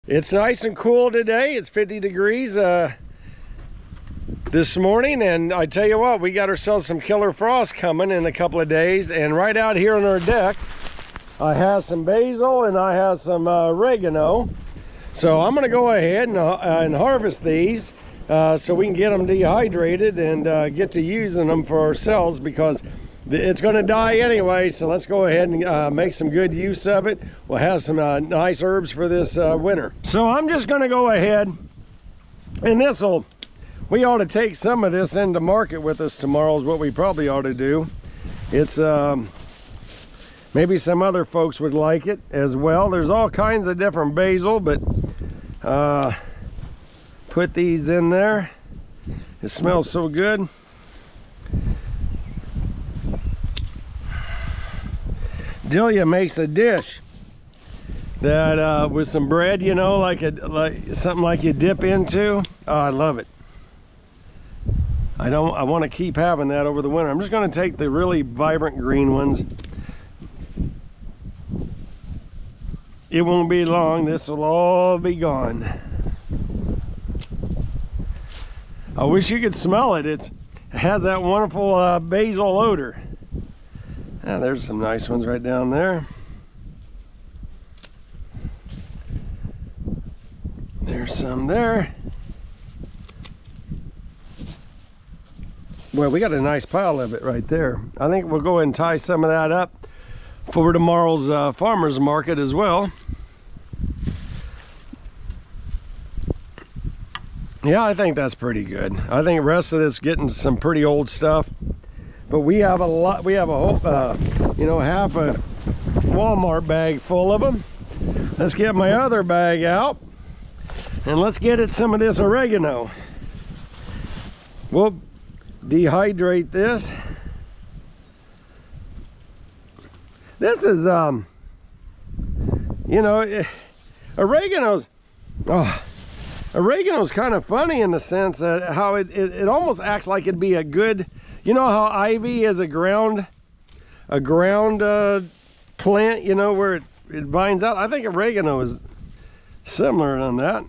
It's nice and cool today. It's 50 degrees this morning, and I tell you what, we got ourselves some killer frost coming in a couple of days. And right out here on our deck, I have some basil and I have some oregano. So I'm gonna go ahead and harvest these so we can get them dehydrated and get to using them for ourselves, because it's going to die anyway. So let's go ahead and make some good use of it. We'll have some nice herbs for this winter. So I'm just going to go ahead, and we ought to take some of this into market with us tomorrow is what we probably ought to do. It's maybe some other folks would like it as well. There's all kinds of different basil, but put these in there. It smells so good. Delia makes a dish that with some bread, you know, like something like you dip into. Oh, I love it. I want to keep having that over the winter. I'm just going to take the really vibrant green ones. It won't be long. This will all be gone. I wish you could smell it. It has that wonderful basil odor. Yeah, there's some nice ones right down there. There's some there. Well, we got a nice pile of it right there. I think we'll go ahead and tie some of that up for tomorrow's farmer's market as well. Yeah, I think that's pretty good. I think the rest of this getting some pretty old stuff. But we have a lot, we have a whole, you know, half a Walmart bag full of them. Let's get my other bag out and let's get it some of this oregano. We'll dehydrate this. This is, you know, oregano's kind of funny in the sense that how it almost acts like it'd be a good, you know how ivy is a ground plant, you know, where it vines out. I think oregano is similar on that.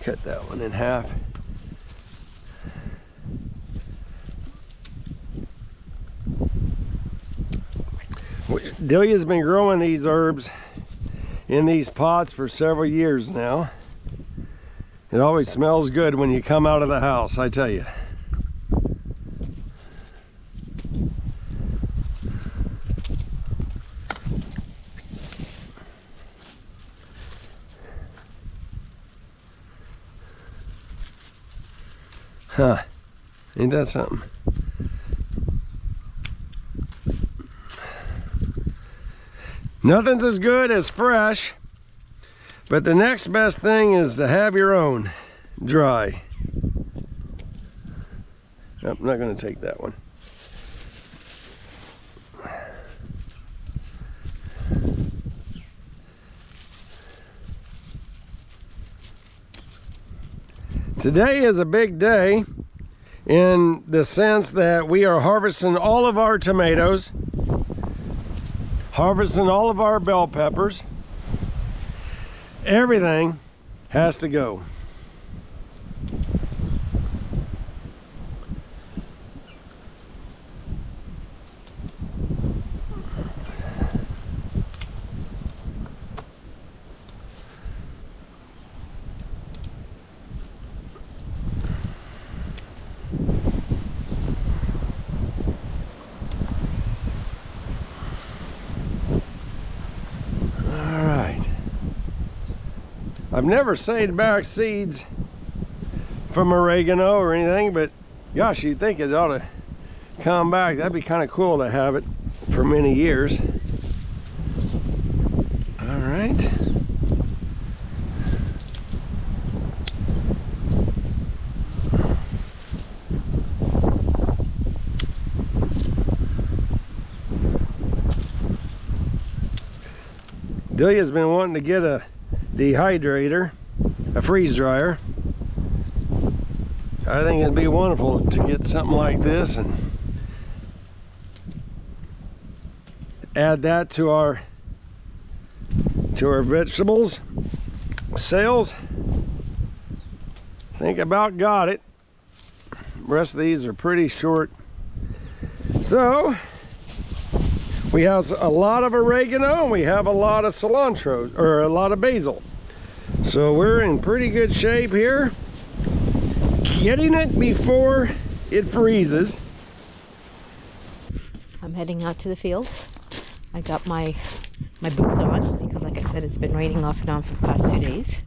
Cut that one in half. Delia's been growing these herbs in these pots for several years now. It always smells good when you come out of the house, I tell you. Huh, ain't that something? Nothing's as good as fresh, but the next best thing is to have your own dry. Nope, I'm not going to take that one. Today is a big day in the sense that we are harvesting all of our tomatoes, harvesting all of our bell peppers. Everything has to go. I've never saved back seeds from oregano or anything, but gosh, you'd think it ought to come back. That'd be kind of cool to have it for many years. All right. Delia's been wanting to get a dehydrator, a freeze dryer. I think it'd be wonderful to get something like this and add that to our vegetables sales. I think about got it. The rest of these are pretty short. So we have a lot of oregano and we have a lot of cilantro, or a lot of basil. So we're in pretty good shape here. Getting it before it freezes. I'm heading out to the field. I got my boots on because, like I said, it's been raining off and on for the past 2 days.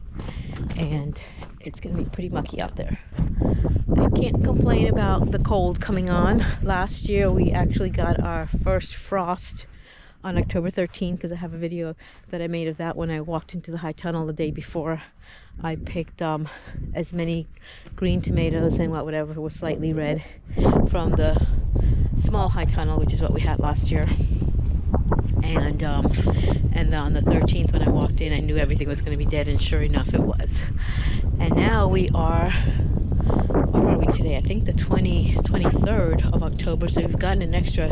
And it's going to be pretty mucky out there. I can't complain about the cold coming on. Last year we actually got our first frost on October 13th, because I have a video that I made of that when I walked into the high tunnel the day before. I picked as many green tomatoes and whatever was slightly red from the small high tunnel, which is what we had last year. And on the 13th when I walked in, I knew everything was going to be dead, and sure enough it was. And now we are, what are we today? I think the 23rd of October, so we've gotten an extra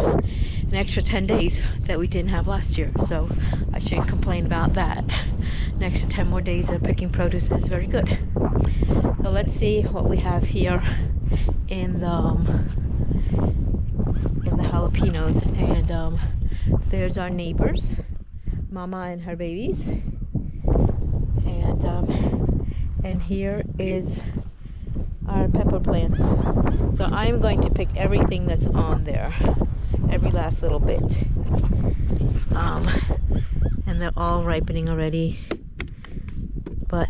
10 days that we didn't have last year, so I shouldn't complain about that. An extra 10 more days of picking produce is very good. So let's see what we have here in the jalapenos. And there's our neighbors, Mama and her babies, and here is our pepper plants. So I'm going to pick everything that's on there, every last little bit, and they're all ripening already, but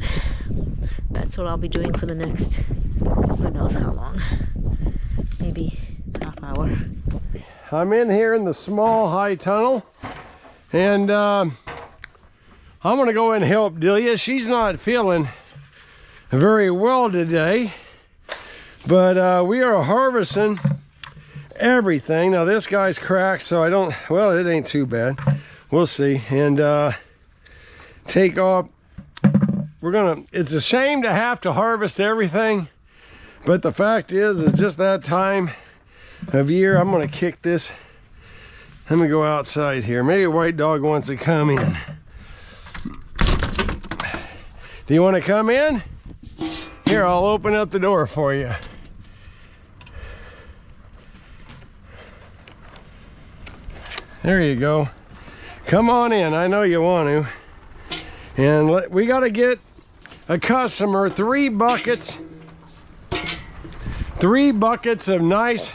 that's what I'll be doing for the next, who knows how long, maybe half hour. I'm in here in the small high tunnel, and I'm gonna go and help Delia. She's not feeling very well today, but we are harvesting everything. Now this guy's cracked, so I don't, well, it ain't too bad. We'll see. And take off. It's a shame to have to harvest everything, but the fact is, it's just that time of year. I'm gonna kick this. Let me go outside here. Maybe a white dog wants to come in. Do you want to come in? Here, I'll open up the door for you. There you go. Come on in. I know you want to. And we got to get a customer 3 buckets. 3 buckets of nice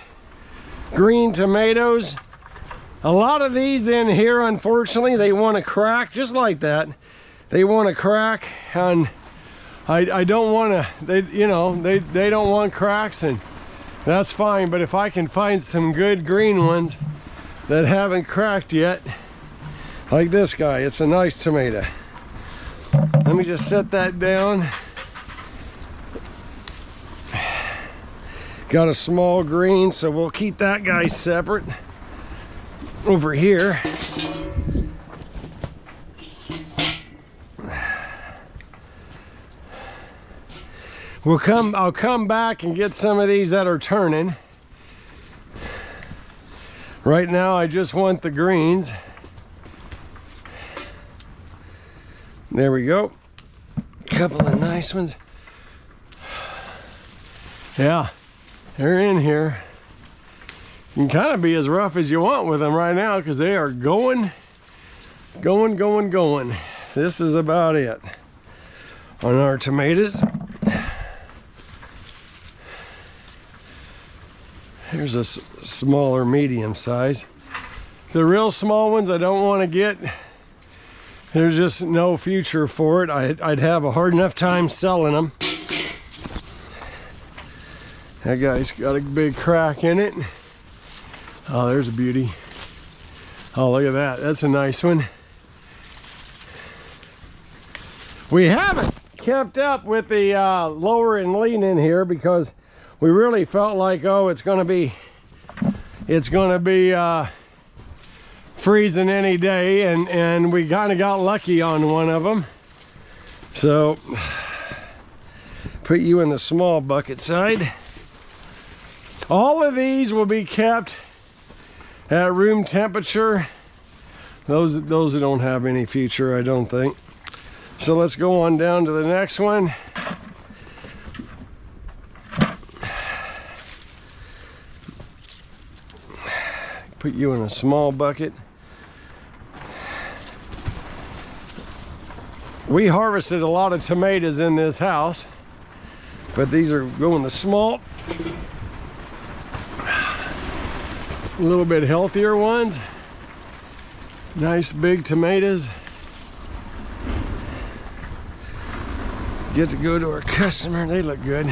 green tomatoes. A lot of these in here, unfortunately, they want to crack just like that. They want to crack, and I don't want to, they don't want cracks, and that's fine. But if I can find some good green ones that haven't cracked yet, like this guy, it's a nice tomato. Let me just set that down. Got a small green, so we'll keep that guy separate. Over here, I'll come back and get some of these that are turning. Right now I just want the greens. There we go. A couple of nice ones. Yeah, they're in here. You can kind of be as rough as you want with them right now, because they are going. This is about it on our tomatoes. Here's a smaller medium size. The real small ones I don't want to get. There's just no future for it. I'd have a hard enough time selling them. That guy's got a big crack in it. Oh, there's a beauty. Oh, look at that. That's a nice one. We haven't kept up with the lower and lean in here, because we really felt like, oh, it's gonna be freezing any day, and we kind of got lucky on one of them. So put you in the small bucket side. All of these will be kept at room temperature Those don't have any future, I don't think. So let's go on down to the next one. Put you in a small bucket. We harvested a lot of tomatoes in this house, but these are going the small, a little bit healthier ones. Nice big tomatoes. Get to go to our customer. They look good.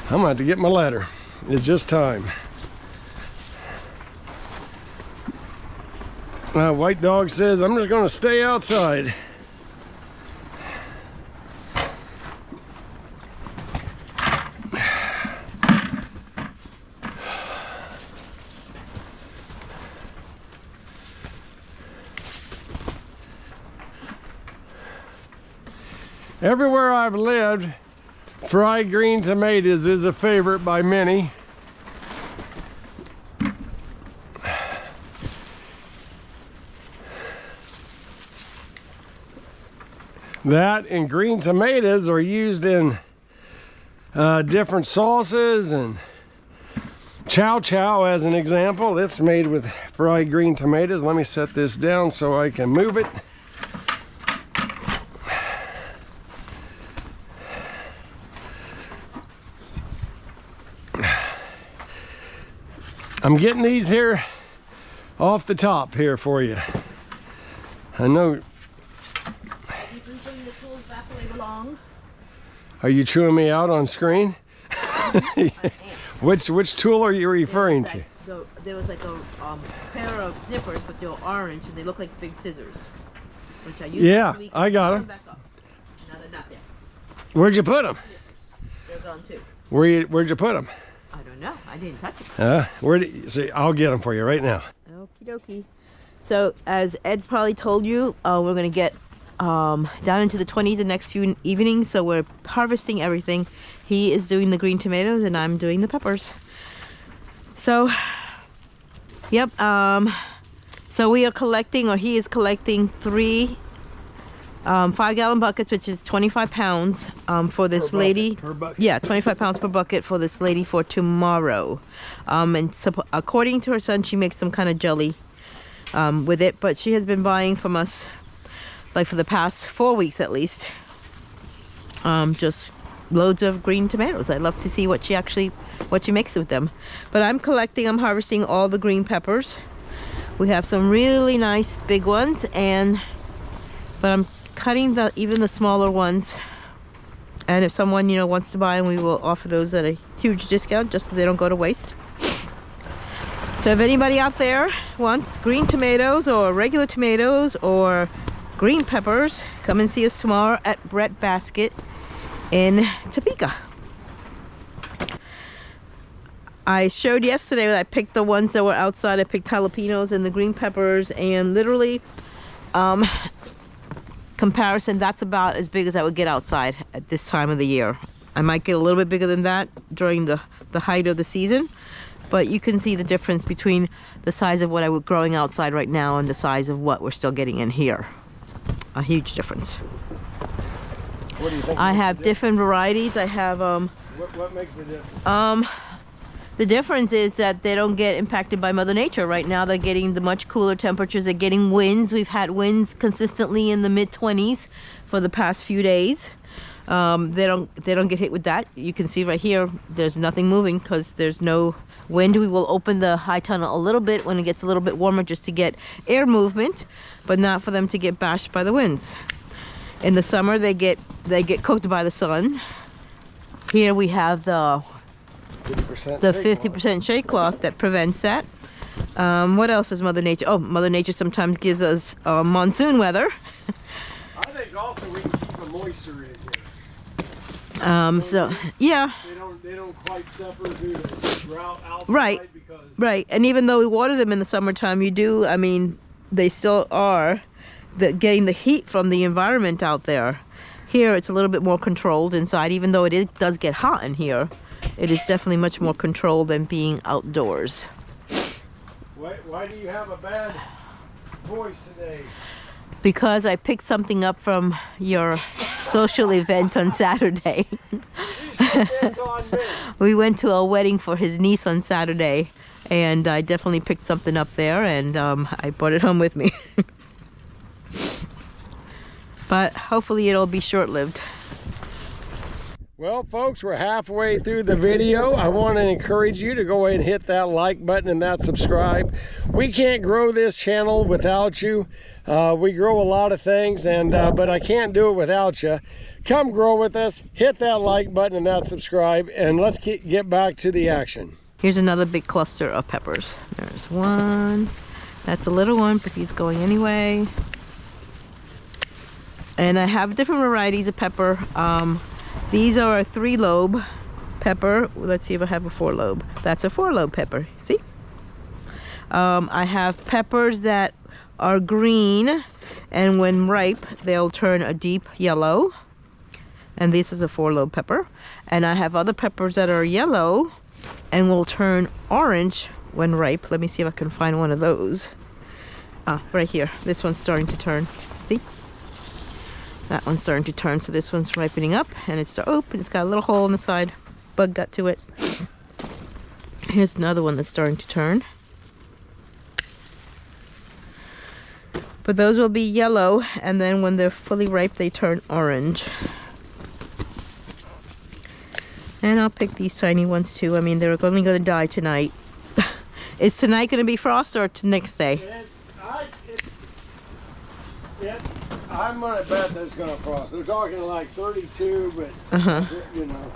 I'm gonna have to get my ladder. It's just time. White dog says, I'm just gonna stay outside. Everywhere I've lived, fried green tomatoes is a favorite by many. That and green tomatoes are used in different sauces, and chow chow as an example. It's made with fried green tomatoes. Let me set this down so I can move it. I'm getting these here off the top here for you. I know. You can bring the tools back where they belong. Are you chewing me out on screen? Which tool are you referring to? There was like a pair of snippers, but they were orange and they look like big scissors, which I used last week. I got them. Back up. Now they're not there. Where'd you put them? They're gone too. Where'd you put them? I don't know. I didn't touch it. Where did you see? I'll get them for you right now. Okie dokie. So as Ed probably told you, we're gonna get down into the 20s the next few evenings. So we're harvesting everything. He is doing the green tomatoes and I'm doing the peppers. So, yep. So we are collecting, or he is collecting 3 5-gallon buckets, which is 25 pounds for this lady. Per bucket. Yeah, 25 pounds per bucket for this lady for tomorrow. And so, according to her son, she makes some kind of jelly with it, but she has been buying from us like for the past 4 weeks at least. Just loads of green tomatoes. I'd love to see what she makes with them. But I'm harvesting all the green peppers. We have some really nice big ones, but I'm cutting even the smaller ones, and if someone wants to buy them, we will offer those at a huge discount just so they don't go to waste. So if anybody out there wants green tomatoes or regular tomatoes or green peppers, come and see us tomorrow at Bread Basket in Topeka. I showed yesterday that I picked the ones that were outside. I picked jalapenos and the green peppers, and literally comparison, that's about as big as I would get outside at this time of the year. I might get a little bit bigger than that during the height of the season, but you can see the difference between the size of what I was growing outside right now and the size of what we're still getting in here. A huge difference. What do you think? I have different varieties. I have what makes the difference? The difference is that they don't get impacted by Mother Nature. Right now they're getting the much cooler temperatures. They're getting winds. We've had winds consistently in the mid-20s for the past few days. They don't get hit with that. You can see right here there's nothing moving because there's no wind. We will open the high tunnel a little bit when it gets a little bit warmer just to get air movement, but not for them to get bashed by the winds. In the summer they get cooked by the sun. Here we have the 50% shade cloth that prevents that. What else is Mother Nature? Oh, Mother Nature sometimes gives us monsoon weather. I think also we can keep the moisture in here. So yeah. They don't quite suffer due to drought outside. Right. Because right. And even though we water them in the summertime, they still are getting the heat from the environment out there. Here it's a little bit more controlled inside, even though it does get hot in here. It is definitely much more controlled than being outdoors. Why do you have a bad voice today? Because I picked something up from your social event on Saturday. We went to a wedding for his niece on Saturday, and I definitely picked something up there, and I brought it home with me. But hopefully it'll be short-lived. Well, folks, we're halfway through the video. I want to encourage you to go ahead and hit that like button and that subscribe. We can't grow this channel without you. We grow a lot of things, and but I can't do it without you. Come grow with us, hit that like button and that subscribe, and let's get back to the action. Here's another big cluster of peppers. There's one. That's a little one, but he's going anyway. And I have different varieties of pepper. These are a 3-lobe pepper. Let's see if I have a 4-lobe. That's a 4-lobe pepper. See? I have peppers that are green, and when ripe, they'll turn a deep yellow. And this is a 4-lobe pepper. And I have other peppers that are yellow and will turn orange when ripe. Let me see if I can find one of those. Right here. This one's starting to turn. See? That one's starting to turn, so this one's ripening up, and it's open. It's got a little hole in the side, bug got to it. Here's another one that's starting to turn. But those will be yellow, and then when they're fully ripe, they turn orange. And I'll pick these tiny ones too. I mean, they're only going to die tonight. Is tonight going to be frost or next day? I'm gonna bet there's gonna frost. They're talking like 32, but you know.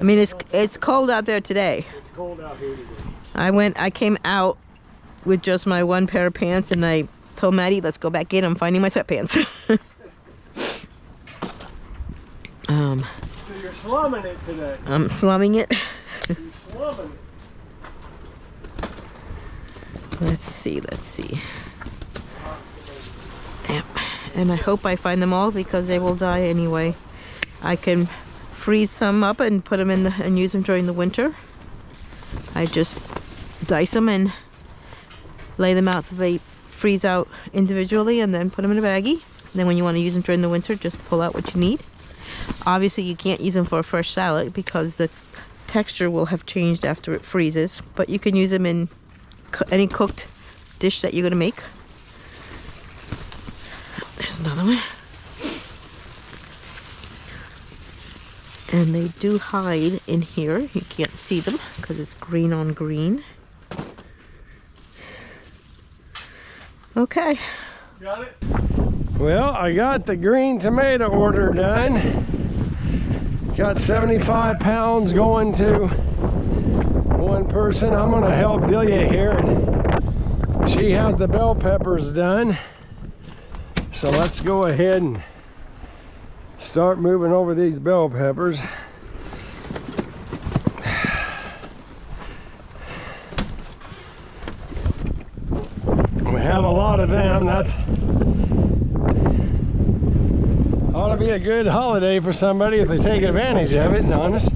I mean, it's cold out there today. It's cold out here today. I came out with just my one pair of pants, and I told Maddie, let's go back in. I'm finding my sweatpants. So you're slumming it today. I'm slumming it. You're slumming it. Let's see. Yep. And I hope I find them all, because they will die anyway. I can freeze some up and put them in and use them during the winter. I just dice them and lay them out so they freeze out individually, and then put them in a baggie. And then when you want to use them during the winter, just pull out what you need. Obviously you can't use them for a fresh salad because the texture will have changed after it freezes, but you can use them in any cooked dish that you're going to make. There's another one. And they do hide in here. You can't see them because it's green on green. Okay. Got it? Well, I got the green tomato order done. Got 75 pounds going to one person. I'm going to help Delia here. And she has the bell peppers done. So let's go ahead and start moving over these bell peppers. We have a lot of them. That's ought to be a good holiday for somebody if they take advantage of it, and honest.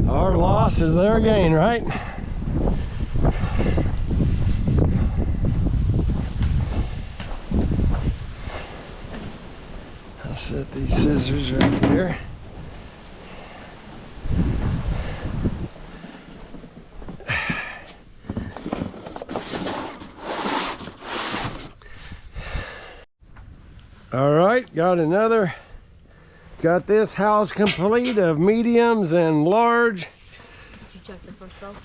Our loss is their gain, right? Set these scissors right here. All right, got this house complete of mediums and large. Did you check the first row?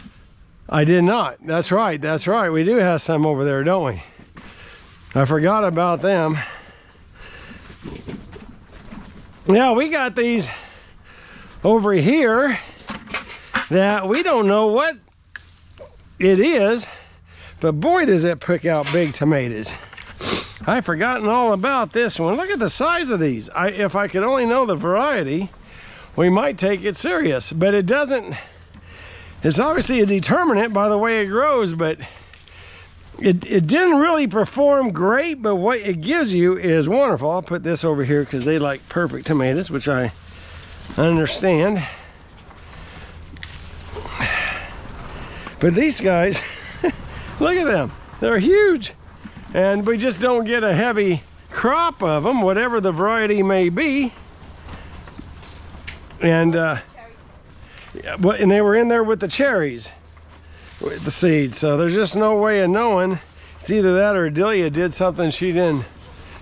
I did not. That's right. We do have some over there, don't we? I forgot about them. Now we got these over here that we don't know what it is, but boy does it pick out big tomatoes. I've forgotten all about this one. Look at the size of these. If I could only know the variety, we might take it serious, but it doesn't. It's obviously a determinant by the way it grows, but it didn't really perform great, but what it gives you is wonderful. I'll put this over here because they like perfect tomatoes, which I understand. But these guys, look at them. They're huge. and we just don't get a heavy crop of them, whatever the variety may be. And and they were in there with the cherries, with the seeds. So there's just no way of knowing. It's either that or Delia did something she didn't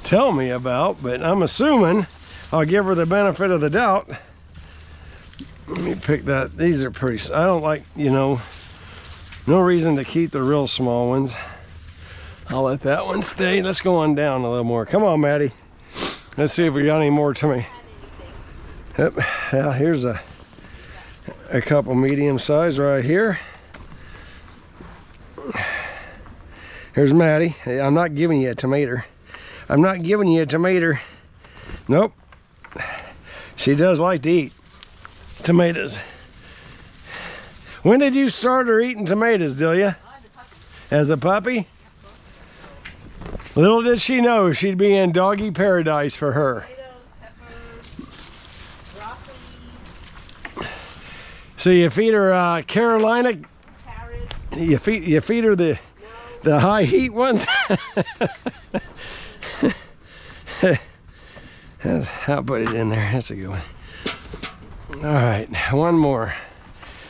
tell me about, but I'm assuming I'll give her the benefit of the doubt. Let me pick that. These are pretty, I don't like, you know, no reason to keep the real small ones. I'll let that one stay. Let's go on down a little more. Come on, Maddie. Let's see if we got any more to me. Yep. Yeah, here's a couple medium size right here. Here's Maddie. Hey, I'm not giving you a tomato. I'm not giving you a tomato. Nope. She does like to eat tomatoes. When did you start her eating tomatoes, Delia? As a puppy? Little did she know she'd be in doggy paradise for her. So you feed her Carolina. You feed her the high heat ones. I'll put it in there. That's a good one. All right, one more.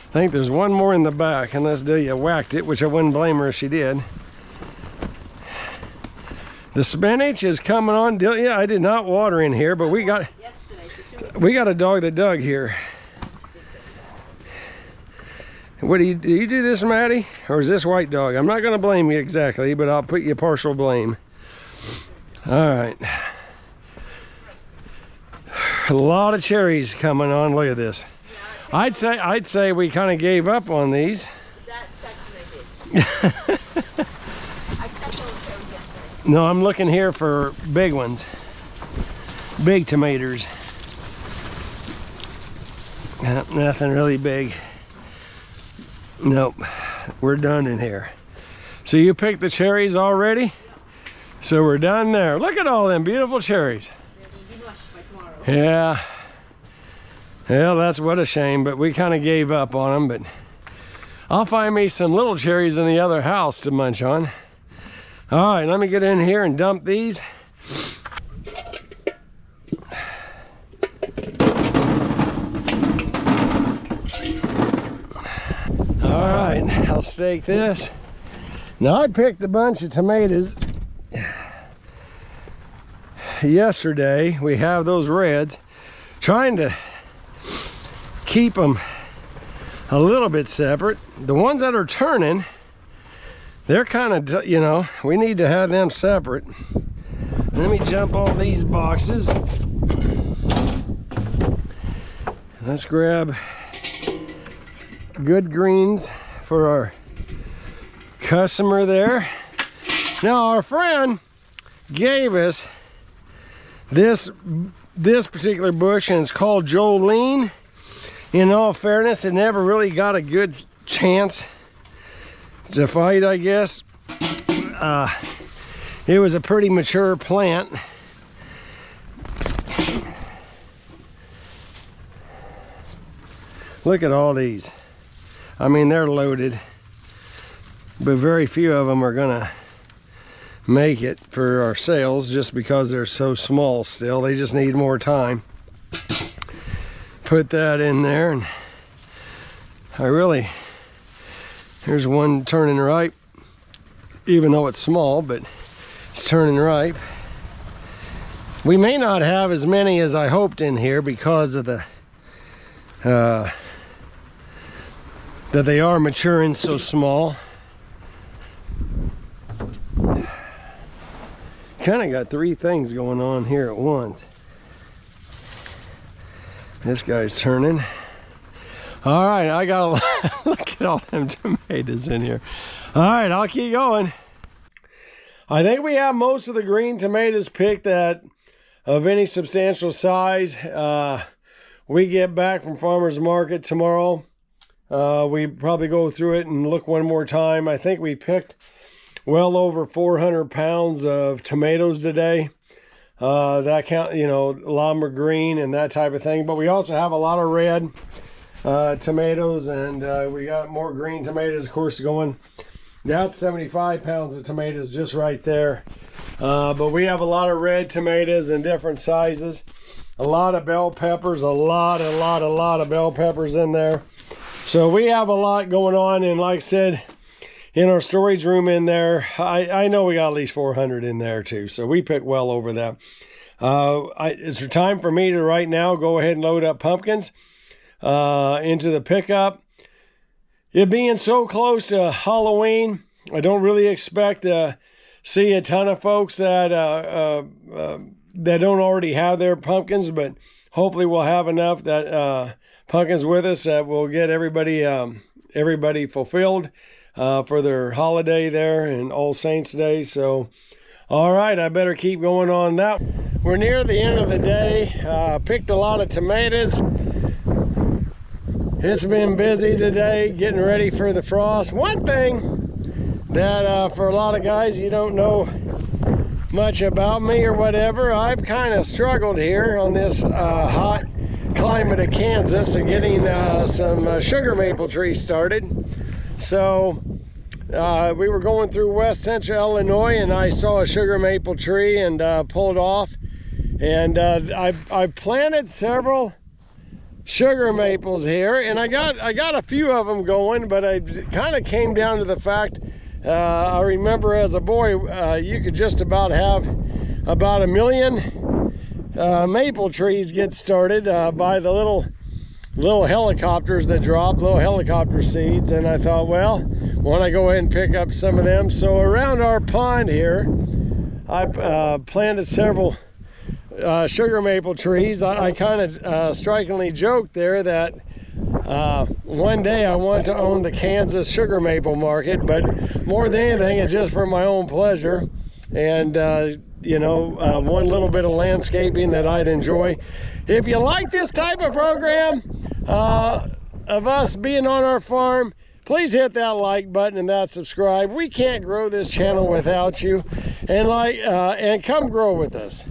I think there's one more in the back, unless Delia whacked it, which I wouldn't blame her if she did. The spinach is coming on. Delia, I did not water in here, but we got a dog that dug here. What do you do this, Maddie? Or is this white dog? I'm not going to blame you exactly, but I'll put you partial blame. All right. A lot of cherries coming on. Look at this. I'd say we kind of gave up on these. That's what I did. I cut those cherries yesterday. No, I'm looking here for big ones. Big tomatoes. Nothing really big. Nope, we're done in here. So you picked the cherries already? Yeah. So we're done there. Look at all them beautiful cherries. They'll be mushed by tomorrow. Yeah. Well, that's what a shame, but we kind of gave up on them. But I'll find me some little cherries in the other house to munch on. All right, let me get in here and dump these. All right, I'll stake this. Now I picked a bunch of tomatoes yesterday. We have those reds, trying to keep them a little bit separate. The ones that are turning, they're kind of, you know, we need to have them separate. Let me jump all these boxes. Let's grab good greens for our customer there. Now our friend gave us this particular bush, and it's called Jolene. In all fairness, it never really got a good chance to fight, I guess. It was a pretty mature plant. Look at all these. I mean, they're loaded, but very few of them are gonna make it for our sales just because they're so small still. They just need more time. Put that in there, and here's one turning ripe, even though it's small, but it's turning ripe. We may not have as many as I hoped in here because of the that they are maturing so small. Kind of got three things going on here at once. This guy's turning. All right, I gotta look at all them tomatoes in here. All right, I'll keep going. I think we have most of the green tomatoes picked that of any substantial size. We get back from farmer's market tomorrow. We probably go through it and look one more time. I think we picked well over 400 pounds of tomatoes today. That count, you know, a lot of them are green and that type of thing. But we also have a lot of red tomatoes, and we got more green tomatoes, of course, going That's 75 pounds of tomatoes just right there. But we have a lot of red tomatoes in different sizes. A lot of bell peppers, a lot of bell peppers in there. So we have a lot going on, and like I said, in our storage room in there, I know we got at least 400 in there too. So we pick well over that. It's time for me to right now go ahead and load up pumpkins into the pickup. It being so close to Halloween, I don't really expect to see a ton of folks that don't already have their pumpkins, but hopefully we'll have enough that pumpkins with us that will get everybody fulfilled for their holiday there and All Saints Day. So, all right, I better keep going on that. We're near the end of the day. Picked a lot of tomatoes. It's been busy today getting ready for the frost. One thing that for a lot of guys, you don't know much about me or whatever, I've kind of struggled here on this hot climate of Kansas and getting some sugar maple trees started. So we were going through west central Illinois and I saw a sugar maple tree and pulled off. And I've planted several sugar maples here, and I got a few of them going, but I kind of came down to the fact I remember as a boy you could just about have about 1 million maple trees get started by the little helicopters that drop little helicopter seeds, and I thought, well, why don't I go ahead and pick up some of them? So around our pond here I planted several sugar maple trees. I kind of strikingly joked there that one day I want to own the Kansas sugar maple market, but more than anything, it's just for my own pleasure. And you know, one little bit of landscaping that I'd enjoy. If you like this type of program of us being on our farm, please hit that like button and that subscribe. We can't grow this channel without you, and come grow with us.